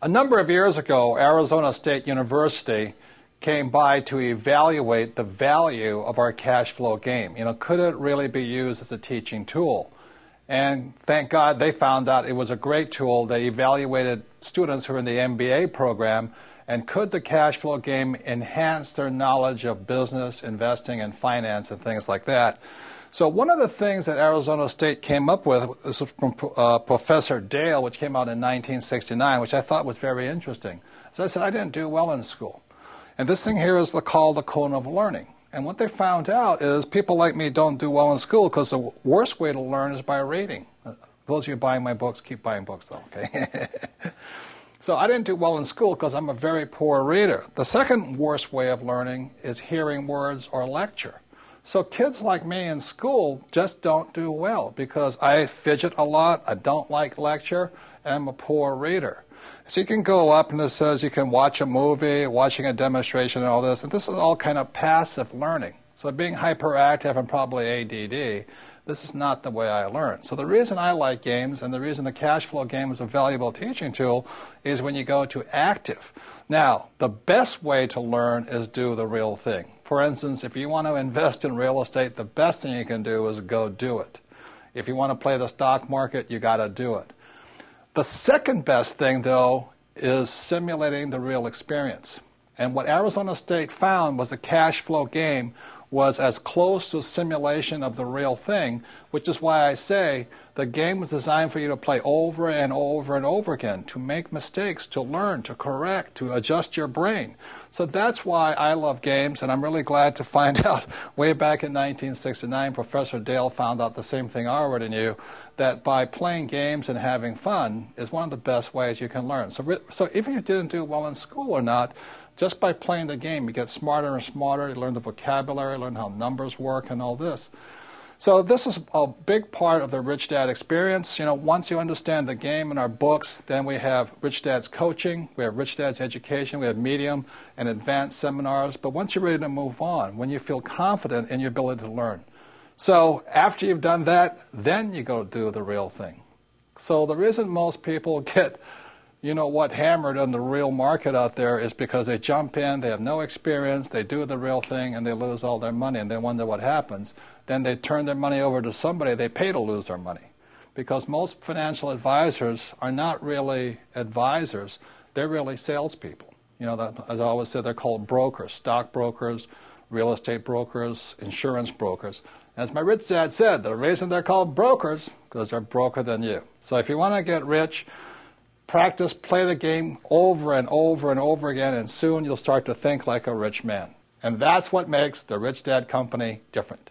A number of years ago, Arizona State University came by to evaluate the value of our cash flow game. Could it really be used as a teaching tool? And thank God they found out it was a great tool. They evaluated students who were in the MBA program, and could the cash flow game enhance their knowledge of business, investing, and finance and things like that? So one of the things that Arizona State came up with, this is from Professor Dale, which came out in 1969, which I thought was very interesting. So I said, I didn't do well in school. And this thing here is called the cone of learning. And what they found out is people like me don't do well in school because the worst way to learn is by reading. Those of you buying my books, keep buying books though, okay? So I didn't do well in school because I'm a very poor reader. The second worst way of learning is hearing words or lecture. So kids like me in school just don't do well because I fidget a lot, I don't like lecture, and I'm a poor reader. So you can go up and it says you can watch a movie, watching a demonstration and all this, and this is all kind of passive learning. So being hyperactive and probably ADD, this is not the way I learn. So the reason I like games and the reason the cash flow game is a valuable teaching tool is when you go to active. Now, the best way to learn is do the real thing. For instance, if you want to invest in real estate, the best thing you can do is go do it. If you want to play the stock market, you got to do it. The second best thing, though, is simulating the real experience. And what Arizona State found was the cash flow game was as close to a simulation of the real thing, which is why I say the game was designed for you to play over and over and over again, to make mistakes, to learn, to correct, to adjust your brain. So that's why I love games, and I'm really glad to find out way back in 1969, Professor Dale found out the same thing I already knew, that by playing games and having fun is one of the best ways you can learn. So even if you didn't do well in school or not, just by playing the game, you get smarter and smarter, you learn the vocabulary, learn how numbers work and all this. So this is a big part of the Rich Dad experience. Once you understand the game in our books, then we have Rich Dad's coaching, we have Rich Dad's education, we have medium and advanced seminars. But once you're ready to move on, when you feel confident in your ability to learn. So after you've done that, then you go do the real thing. So the reason most people get hammered on the real market out there is because they jump in, they have no experience, they do the real thing, and they lose all their money, and they wonder what happens. Then they turn their money over to somebody they pay to lose their money. Because most financial advisors are not really advisors, they're really salespeople. As I always said, they're called brokers, stock brokers, real estate brokers, insurance brokers. As my rich dad said, the reason they're called brokers, because they're broker than you. So if you want to get rich, practice, play the game over and over and over again, and soon you'll start to think like a rich man. And that's what makes the Rich Dad Company different.